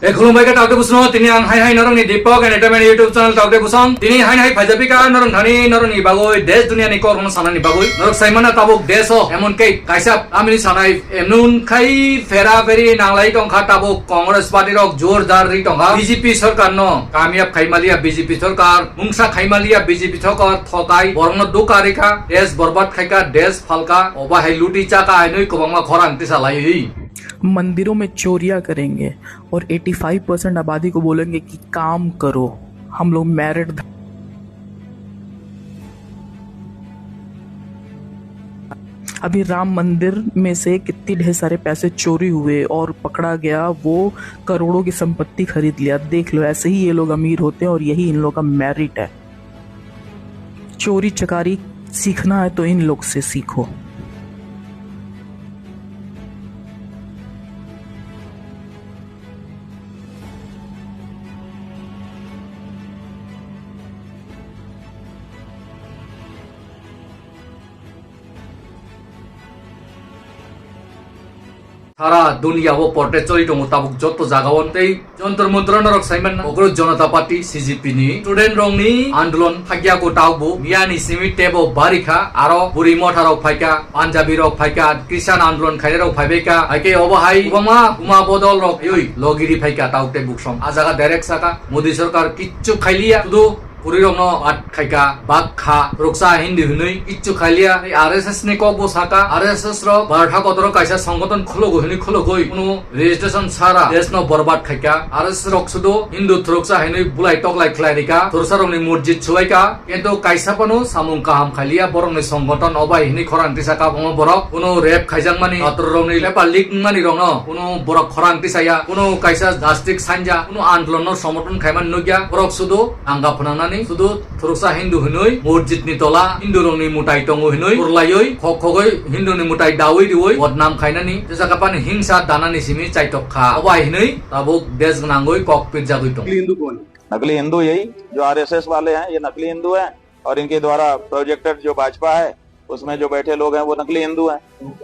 खुलुमबाय टाउटे बुसनो तिनी आं हाय हाय नरंनि दीपक एंटरटेनमेंट यूट्यूब चैनल टाउटे बुसं तिनी हाय हाय फाइजापिका नरं थानी नरंनि बागै देश दुनियानि करन सानानि बागै नरक साइमाना ताबुक देशो एमन कै कायसा आमिनि सानाय एमनुन खाइ फेरा फेरि नांलाय टंखा ताबुक कांग्रेस पार्टी रक जोरदार रि टंखा बीजेपी सरकार न कामयाब खाइमालिया बीजेपी सरकार मुंसा खाइमालिया बीजेपी सरकार थकाय बरंनो दुकारिका देश बर्बाद खाइका देश फालका अबाहाय लुटी चाका आइनै गोबांमा खरां तिसालायै मंदिरों में चोरियां करेंगे और 85% आबादी को बोलेंगे कि काम करो, हम लोग मैरिड। अभी राम मंदिर में से कितनी ढेर सारे पैसे चोरी हुए और पकड़ा गया, वो करोड़ों की संपत्ति खरीद लिया। देख लो, ऐसे ही ये लोग अमीर होते हैं और यही इन लोग का मेरिट है। चोरी चकारी सीखना है तो इन लोग से सीखो। सारा दुनिया वो पोर्टे चोरी दङ ताबुक जत्तो जागावन तै जन्तर मन्त्र नरक साइमन अग्र जनता पार्टी सीजीपी नि स्टुडेन्ट रंगनि आन्दोलन फाग्याको टाउबो मियानि सिमि टेबो बारिखा आरो बुरि मठाराव फाइका पान्जाबी रक फाइका किसान आन्दोलन खाइराव फाइबेका आके अबहाय उमा उमा बदल रक योय लगिरि फाइका टाउटे बुकसम आजागा डाइरेक्ट साका मोदी सरकार किच्चु खाइलिया सुदु पुरीरंनो आट खाइका बाखा रक्सा हिन्दी हुनै किच्चु खाइलिया आरएसएस नि कबो साका आरएसएस र बारथा कतर कायसा संगठन खुलगो हुनै खुलगोय कुनु रेजिस्ट्रेशन सारा देश न बर्बाद खाइका आरएसएस रक्सुदो हिन्दू थ्रक्सा हिनै बुलाइ टकलाइ खलाइरिका थरसारंनि मस्जिद छुवाइका किन्तु कायसापनो सामुं काहाम खाइलिया बरंनि संगठन अबाय हिनै खरांति साका बंग बरक कुनु रेप खाइजांमानि अतररंनि लेपा लिक मानि रंग कुनु बरक खरांति साया कुनु कायसा जास्टिक सानजा कुनु आन्दोलन न समर्थन खाइमान नुगिया बरक सुदो आंगा फनांना सुदु थुरसा हिन्दू हुनै मस्जिद नि तला हिन्दू रंनि मुटाइ टंगो हुनै पुरलायै खखगै हिन्दू नि मुटाइ दावै दिवै बदनाम खाइनानि जजाकापानि हिंसा दानानि सिमि चाइटखा अबाय हिनै ताबुक देश गनांगै कॉकपिट जागै टंग हिंदू कौन है? नकली हिंदू यही जो आरएसएस वाले हैं, ये नकली हिंदू हैं और इनके द्वारा प्रोजेक्टेड जो भाजपा है उसमें जो बैठे लोग हैं वो नकली हिंदू हैं,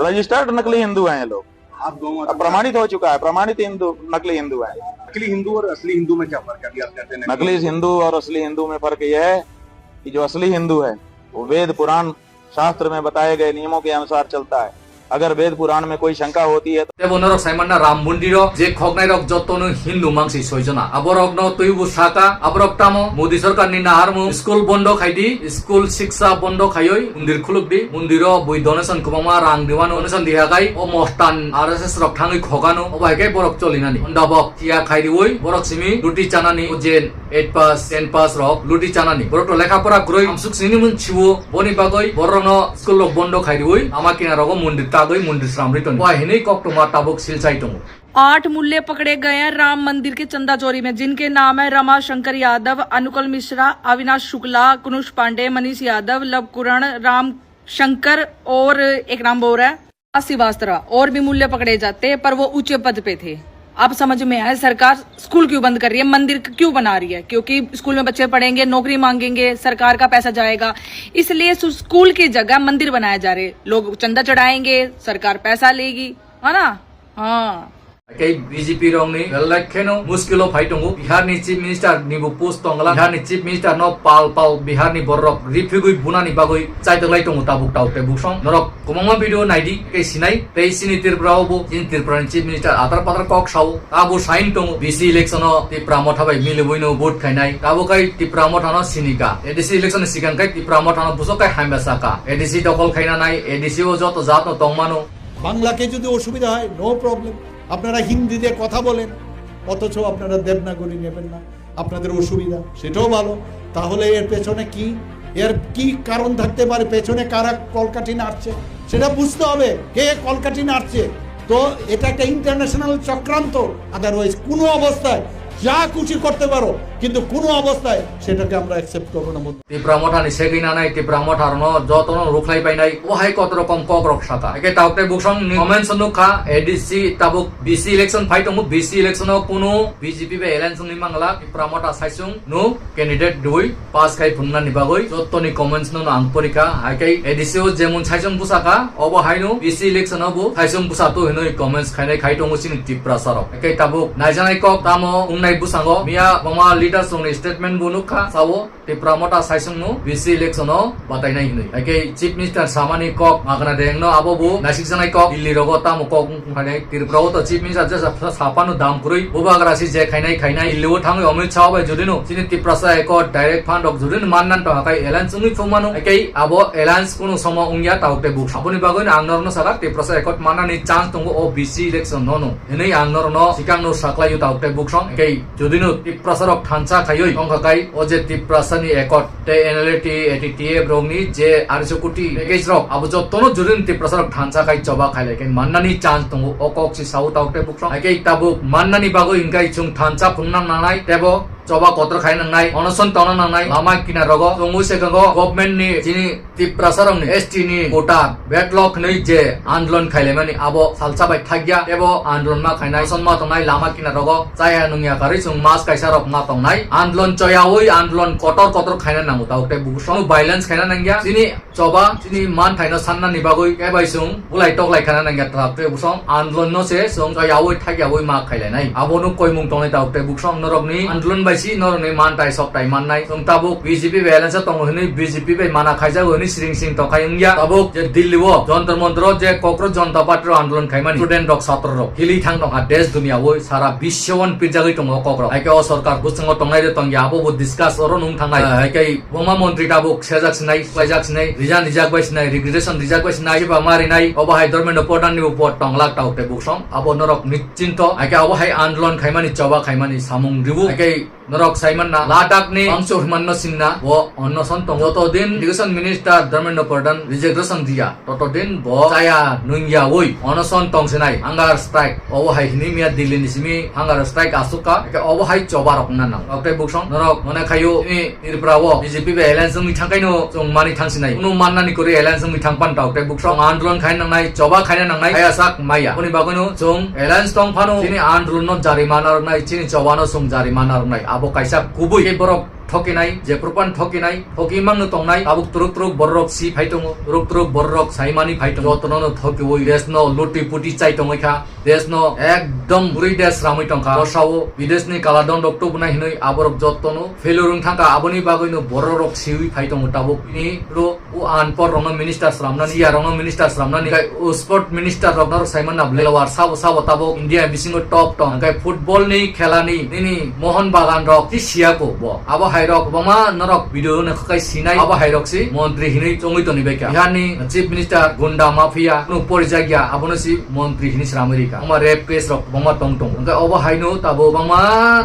रजिस्टर्ड नकली हिंदू हैं ये लोग। अब प्रमाणित हो चुका है, प्रमाणित हिंदू नकली हिंदू है। नकली हिंदू और असली हिंदू में क्या फर्क है? अभी आप कहते हैं नकली हिंदू और असली हिंदू में फर्क यह है कि जो असली हिंदू है वो वेद पुराण शास्त्र में बताए गए नियमों के अनुसार चलता है। अगर वेद पुराण में कोई शंका होती है तेबो नरक साइमानना राम मन्दिर जे खगनाय रक जत्तनो हिन्दू मांसि सयजना अबरक न तयबु साका अबरक तामो मोदी सरकारनि नाहारमु स्कुल बन्द खाइदि स्कुल शिक्षा बन्द खायै मन्दिर खुलुबदि मन्दिर बय डोनेशन खबामा रां दिवानो डोनेशन दिहागाय ओ मस्तान आरएसएस रक थाङै खगानो अबायके बरक चलिनानि अन्दाबक थिया खाइदिवै बरक सिमि लुटि चानानि जेन 8 पास 10 पास रक लुटि चानानि बरक लेखापरा ग्रय आमसुक सिनि मुन छिवो बनि बागै बरन स्कुल बन्द खाइदिवै आमाकिना रक मन्दिर मंदिर श्रामृतन वाहिनी कक्टुमा ताबुक सिलचाइटों 8 मूल्य पकड़े गए हैं राम मंदिर के चंदा चोरी में, जिनके नाम है रमा शंकर यादव, अनुकल मिश्रा, अविनाश शुक्ला, कुनुष पांडे, मनीष यादव, लवकुरण, राम शंकर और एक नाम बोल रहा है श्रीवास्तव। और भी मूल्य पकड़े जाते पर वो ऊंचे पद पे थे। अब समझ में आया सरकार स्कूल क्यों बंद कर रही है, मंदिर क्यों बना रही है, क्योंकि स्कूल में बच्चे पढ़ेंगे, नौकरी मांगेंगे, सरकार का पैसा जाएगा, इसलिए स्कूल की जगह मंदिर बनाया जा रहे। लोग चंदा चढ़ाएंगे, सरकार पैसा लेगी, है ना। हाँ कई बीजेपी रंगनि लक्ष्यनो मुश्किलो फाइटंगो बिहारनि चीफ मिनिस्टर निबु पोस्ट तंगला बिहारनि चीफ मिनिस्टर न पाल पाल बिहारनि बरक रिफ्युगुइ बुनानि बागै चाइदलाय टंगो ताबुक टाउटे बुसं नरक कुमंगा भिडियो नाइदि के सिनाय तेसिनि तिरप्रावबो जिन तिरप्रानि चीफ मिनिस्टर आधार पाधार कक साउ ताबु साइन टंगो बीसी इलेक्शन तिप्रा मथाबाय मिलुबैनो भोट खाइनाय ताबुकाय तिप्रा मथानो सिनिका एडीसी इलेक्शन सिगांकाय तिप्रा मथानो बुसकाय हामबासाका एडीसी दखल खाइनानाय एडीसी ও যত জাত তংমানো বাংলাকে যদি অসুবিধা হয় নো প্রবলেম, আপনারা হিন্দিতে কথা বলেন অথচ আপনারা দেবনাগরী নেবেন না, আপনাদের অসুবিধা, সেটাও ভালো। তাহলে এর পেছনে কি, এর কি কারণ থাকতে পারে, পেছনে কারা কলকাঠি নাড়ছে সেটা বুঝতে হবে, কে কলকাঠি নাড়ছে। তো এটা একটা ইন্টারন্যাশনাল চক্রান্ত, আদারওয়াইজ কোনো অবস্থায় যা খুশি করতে পারো, কিন্তু কোনো অবস্থায় সেটাকে আমরা অ্যাকসেপ্ট করবো না। ত্রিপুরা মঠানি সেগিনা নাই ত্রিপুরা মঠার যতন রুখলাই পাইনাই ওহাই কত রকম কক রক শাখা একে তাওতে বুকসং কমেন্ট নুখা এডিসি তাবুক বিসি ইলেকশন ফাইট মু বিসি ইলেকশন কোনো বিজেপি বে এলায়েন্স নি মাংলা ত্রিপুরা মঠা সাইসুং নু ক্যান্ডিডেট দুই পাস খাই ফুননা নিবাগৈ যতনি কমেন্টস নো আং পরীক্ষা হাইকাই এডিসিও যেমন সাইসুং পুসাকা অবহাইনো বিসি ইলেকশন হবু সাইসুং পুসাতো হিনই কমেন্টস খাইনাই খাইটং সিং ত্রিপুরা সারক একে তাবুক নাইজানাই কক তামো উংনাই বুসাঙ্গ মিয়া বমা লিডার সংনি স্টেটমেন্ট বুনুখা সাবো ত্রিপুরা মঠা সাইসুং नु বিসি ইলেকশন বাতাইনাই হিনই একে চিফ মিনিস্টার সামানি কক মাগনা দেংনো আববু নাসিক জানাই কক দিল্লি রগ তামো কক খাইনাই ত্রিপুরা তো চিফ মিনিস্টার যে সাপানো দাম কুরই বুবাগ্রাসি যে খাইনাই ইল্লিও থাঙ্গই অমিত শাহ বাই জুদিনো চিনি ত্রিপুরা সা এক ডাইরেক্ট ফান্ড অফ জুদিন মাননান তো হাকাই এলায়েন্স উনি ফমানো একে আবো এলায়েন্স কোনো সম উংয়া তাওতে বুক সাপনি বাগৈ আংনরনো সারা ত্রিপুরা সা এক মাননানি চান্স দंगो ও বিসি ইলেকশন ননো এnei আংনরনো সিকাংনো সাকলাইও তাওতে বুক সং একে জুদিনো ত্রিপুরা সারক থানসা খাইoi সংখাকাই ও যে ত্রিপুরা সানি একট তে এনএলটি এটিটিএ ব্রংনি যে 800 কোটি প্যাকেজ রক আবো যতনো জুদিন ত্রিপুরা সারক থানসা খাই চবা খাইলে কে মাননানি চান্স দंगो ও কক্সি সাউথ আউতে বুক সং একে তাবুক মাননানি বাগৈ Inkai চুং থানসা ফুননা নানাই তেবো coba kotor khai nangnai onoson tona nangnai lama kina rogo tongu sekango government ni jini Tripura sarong ni ST ni kota backlog nei je andolon khailemani abo salsa bai thagya ebo andolon ma khainai sonma tongnai lama kina rogo chaya nungya kari chung mas kaisa rok ma tongnai andolon choyaoi andolon kotor khaina namu taute busong violence khaina nangya jini coba jini man thaino sanna ni bagoi kebai chung bulai toklai khaina nangya taute busong andolon no se chung choyaoi thagyaoi ma khailenai abo nu koimung tongnai taute busong norok ni andolon bai si norone mantai soktai mannai tung tabuk BJP balance tong hini BJP bai mana khaija hini sring sing to khaingya tabuk je Delhi wo jontor montro je cockroach jonta patro andolon khaimani student rok satro rok hili thang dong ha desh dunia wo sara bishwon pirjagoi tong cockroach aike o sarkar busingo tongnai de tong yabo bu discuss oro nung thangai aike boma montri tabuk sejak sinai pajak sinai rijan rijak bai sinai regression rijak bai sinai ba mari nai oba hai dorment podan ni upor tong lak taute buksong abo norok nischinto aike oba hai andolon khaimani choba khaimani samung ribu aike norok Simon na ladak ni angso himanno sinna bo onno son tong to din education minister Dharmendra Pradhan resignation dia to din bo saya nungya oi onno son tong sinai angar strike obo hai hini mia Delhi ni simi angar strike asuka ke obo hai choba rok na nang okte buksong norok mone khayo ni Tripura wo BJP be alliance mi thangkai no jong mani thangsinai unu mannani kori alliance mi thangpan ta okte buksong andolon khain nangnai choba khaina nangnai aya sak maya oni bagonu jong alliance tong phano chini andolon no jarimana rok nai chini chobano sung jarimana rok nai abo kaisa kubui he borok thokinai je propan thokinai thokimang tongnai abuk turuk borok si phaitongo turuk borok saimani phaitongo jotono thoki oi desno luti puti chai tongkha desno ekdom buri des ramai tongkha bosao bidesni kaladon dokto bunai hinoi aborok jotono felurung thangka aboni bagoino borok siwi phaitongo tabuk ni ro u anpor rong minister sramnani ya rong minister sramnani kai sport minister rognar saimana blelawar sabo tabo india bisingo top kai football ni khelani ni mohan bagan rok ti siako bo abo hairok bama norok video ne khai sinai abo hairok si মন্ত্রী হিনি চঙ্গি তো নিবে ইহানি chief minister গুন্ডা mafia কোনো পরিজাগিয়া আবনো C মন্ত্রী হিনি America আমার rape case rock বমা টং টং ওকে অব হাইনো তাবো বমা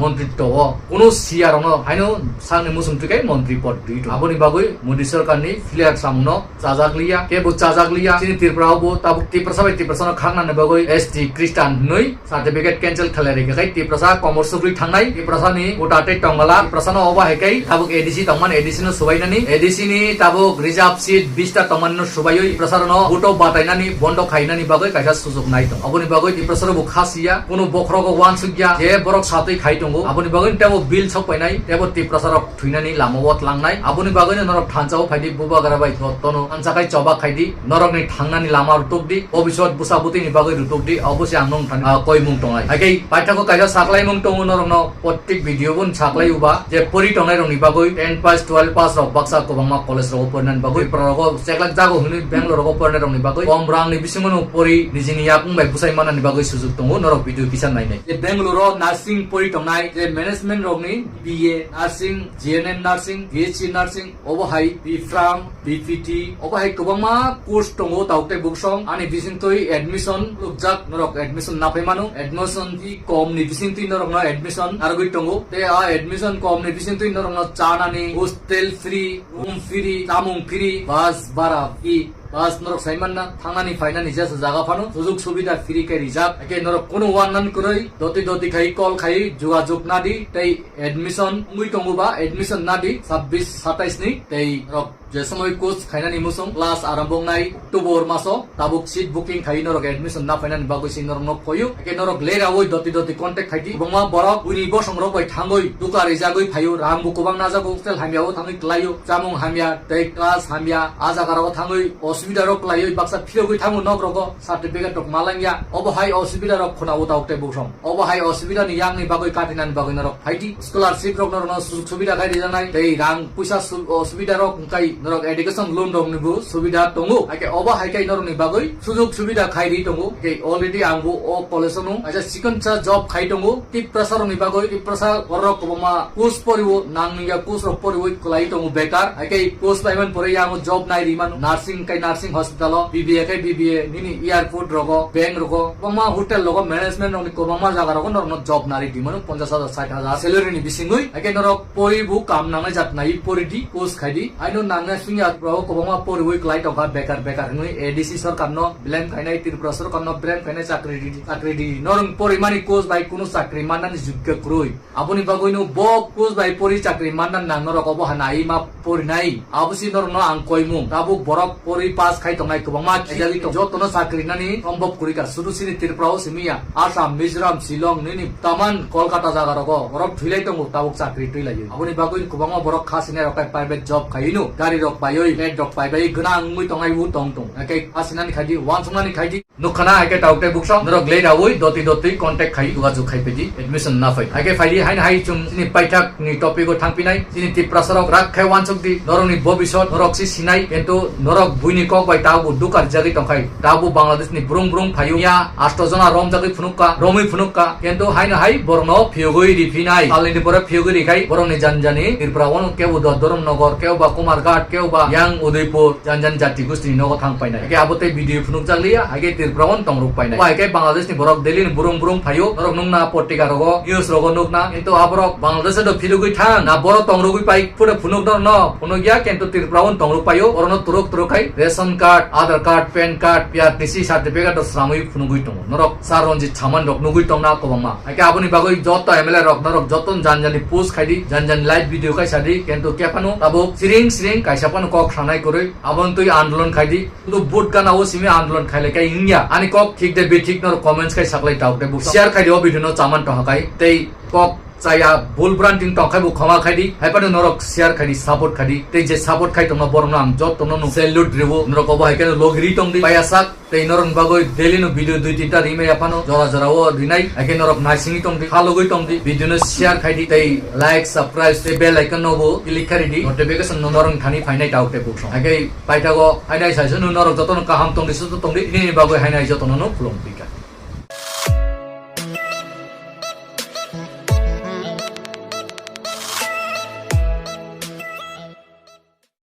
মন্ত্রী তো কোনো সিয়ার ন হাইনো সাংনি মুসুম তুকাই মন্ত্রী পদ দি আবনি বাগৈ মোদি সরকারনি ফ্লিয়ার সামনো চাজাগলিয়া কে বু চাজাগলিয়া চিনি ত্রিপুরাও বো তাবো ত্রিপুরা খাংনা নে বাগৈ এসটি খ্রিস্টান নই সার্টিফিকেট ক্যান্সেল খালাই রে গাই ত্রিপুরা কমার্স সুগ্রি থাংনাই ত্রিপুরা ni গোটাতে টংগালা ত্রিপুরা অবা হেকাই তাবো এডিসি তমান এডিসি নো সবাইনানি ADC ni tabuk reserve seat 20 ta tamanno subayoi prasarano buto batainani bondo khainani bagai kaisa sujog nai tong aboni bagai ti prasaro bu khasiya kono bokhrogo wan sugya je borok satoi khaitongo aboni bagai tabo bill chokpainai tabo ti prasaro thuinani lamawat langnai aboni bagai norok thanchao phaidi buba garabai tono ansakai choba khaidi norok ni thangnani lama rutokdi obisot busabuti ni bagai rutokdi obose amnong thani koi mung tongai agai paithako kaisa saklai mung tongo norok no prottek video bun saklai uba je pori tongai rong ni bagai 10 pass 12 pass rok baksa kobangma college rok pornan bagai prarago seklak jago huni Bangalore rok pornan rong ni bagai kombrang ni bisingono pori nijini yakung bai busai mana ni bagai sujug tongo norok video kisan nai nai je Bangalore nursing pori tongnai je management rok ni BA nursing GNM nursing BSc nursing obo hai BPharm BPT obo hai kobangma course tongo taute buksong ani bisintoi admission lukjak norok admission na paimanu admission ti kom ni bisintoi norok na admission argoi tongo te a admission kom ni bisintoi norok na chanani hostel free room free tamung free bus bara i বাস নরক সাইমান না থানানি ফাইনানি জাস জায়গা Fanon সুযোগ সুবিধা free কে reserve একে নরক কোনো one করই দতি খাই call খাই যোগাযোগ না দি তাই এডমিশন মুই টঙ্গুবা এডমিশন না দি 26-27 ni তাই নরক যে সময় কোর্স খাইনানি মুসং ক্লাস আরম্ভ নাই অক্টোবর মাসো তাবুক সিট বুকিং খাই নরক এডমিশন না ফাইনানি বাগৈ সিন নরক নক কয়ু একে নরক লেরা ওই দতি কন্টাক্ট খাইটি বংমা বরক উনি বসং রক বাই থাঙ্গই দুকারি জাগৈ ফায়ু রাম বুকবাং না জাগো হস্টেল হামিয়াও থাঙ্গই ক্লাইও জামুং হামিয়া তাই ক্লাস হামিয়া আজাগারাও থাঙ্গই অসুবিধা রক ক্লাইও বাক্সা ফিরগৈ থাঙ্গু নক রক সার্টিফিকেট রক মালাঙ্গিয়া অবহাই অসুবিধা রক খনাও তাওতে বুসং অবহাই অসুবিধা নি ইয়াংনি বাগৈ কাটিনানি বাগৈ নরক ফাইটি স্কলারশিপ রক নরক সুযোগ সুবিধা খাই জানাই তাই রাং পয়সা অসুবিধা রক কাই নরক এডুকেশন লোন রক নিবু সুবিধা তঙ্গু একে অবহাই কাই নরক নি বাগৈ সুযোগ সুবিধা খাই দি তঙ্গু কে অলরেডি আঙ্গু ও কলেজনো আচ্ছা সিকনচা জব খাই তঙ্গু টি প্রেসার নি বাগৈ টি প্রেসার রক কবমা কোর্স পরিবো নাংনিয়া কোর্স রক পরিবো ক্লাই তঙ্গু বেকার একে কোর্স পাইমান পরে ইয়াঙ্গু জব নাই রিমান নার্সিং কাই নার্সিং হসপিটাল বিবিএ কাই বিবিএ নিনি এয়ারপোর্ট রক ব্যাংক রক কবমা হোটেল রক ম্যানেজমেন্ট রক কবমা জায়গা রক নরক জব নারি দিমানো 50,000 60,000 স্যালারি নি বিসিংই একে নরক পরিবো কাম নাংনা জাত নাই পরিদি কোর্স খাইদি আইনো নাংনা সুইয়া রক কবমা পরিবো ক্লাই টকা বেকার নই এডিসি সরকার ন ব্লেম খাইনাই ত্রিপুরা সরকার ন ব্লেম খাইনাই চাকরি দি নরং পরিমানি কোর্স বাই কোনো চাকরি মাননানি যোগ্য ক্রই আপনি বাগৈনো ব কোর্স বাই পরি চাকরি মাননান নাং নরক অবহানা এই মা পরি নাই আবসি নর ন আং কইমু তাবুক বরক পরি পাস খাই তংনাই কবমা এজালি তো যতন চাকরি নানি সম্ভব করিকা শুরু সিনি ত্রিপুরাও সিমিয়া আসাম মিজোরাম শিলং নিনি তামান কলকাতা জায়গা রক বরক থিলাই তঙ্গু তাবুক চাকরি তুই লাগে আপনি বাগৈন কবমা বরক খাসিনে রকাই প্রাইভেট জব খাইনো গাড়ি রক পাইoi নেট রক পাইবাই গনা মুই তংনাই উ তং একে খাসিনানি খাইদি ওয়ান সংনানি খাইদি নুখানা একে টাউতে বুকসং নরক লেই রাওই দতি কন্টাক্ট খাই যোগাযোগ খাই পেদি এডমিশন না ফাই একে ফাইদি হাই চুম সিনি পাইথাক নি টপিক ও থাংপিনাই সিনি ত্রিপ্রাসরক রাখ খাই ওয়ান সকদি নরকনি ভবিষ্যৎ নরক সি সিনাই কিন্তু নরক বুইনি কক বাই তাবু দুকার জাগি টংখাই তাবু বাংলাদেশ নি ব্রুং ফাইউ ইয়া 8 জনা রম জাগি ফুনুকা রমি ফুনুকা কিন্তু হাই বরন ফিউগই রিফিনাই আলিনি পরে ফিউগই রিখাই বরনি জানজানি ত্রিপুরাওন কেউ দরম নগর কেউ বা কুমারঘাট কেউ বা ইয়াং উদয়পুর জানজান জাতি গোষ্ঠী নগর থাং পাইনাই একে আবতে ভিডিও ফুনুক জাগলিয়া আগে ত্রিপুরাওন তংরুক পাইনাই একে বাংলাদেশ নি বরক দিল্লি নি ব্রুং ফাইউ নরক নুংনা পত্রিকা রগ নিউজ রগ নুকনা কিন্তু আবরক বাংলাদেশে তো ফিলুগই থাং না বড় তংরুগই পাই পুরে ফুনুক দর ন ফুনুগিয়া কিন্তু ত্রিপুরাওন তংরুক পাইও বরন তুরকাই ration card Aadhaar card PAN card PRTC certificate শ্রামই ফুনুগই টং নরক সার রঞ্জিত ছামান রক নুগুই টং না কবমা একে আপনি বাগৈ যত এমএলএ রক নরক যতন জানজানি পোস্ট খাইদি জানজানি লাইভ ভিডিও খাই সাদি কিন্তু কেপানো তাবো সিরিং কাইসাপানো কক সানাই করে আবন তুই আন্দোলন খাইদি কিন্তু বুট গানাও সিমি আন্দোলন খাইলে কাই ইংয়া আনি কক ঠিক দে বে ঠিক নর কমেন্টস খাই সাকলাই টাউতে বুক শেয়ার খাইদিও ভিডিও চামান টহাকাই তেই কক চাইয়া ভুল ব্রান্ডিং টংখাই বু ক্ষমা খাইদি হাইপানো নরক শেয়ার খাইদি সাপোর্ট খাইদি তেই যে সাপোর্ট খাই তোমরা বরং আম যত ননু সেলুট রিবো নরক অবহাই কেন লগরি টংদি পায়াসাক তেই নরন বাগৈ ডেইলি ভিডিও 2-3টা রিমে আপানো জরাও দিনাই একে নরক নাইসিং টংদি খালগৈ টংদি ভিডিও শেয়ার খাইদি তেই লাইক সাবস্ক্রাইব তে বেল আইকন নবো ক্লিক খাইদি নোটিফিকেশন নরন খানি ফাইনাই টাউতে বুকসং একে পাইতাগো হাইনাই সাইছো নরক যতন কাহাম টংদি সুতো টংদি ইনি বাগৈ হাইনাই যতন নো ফুলং পিকা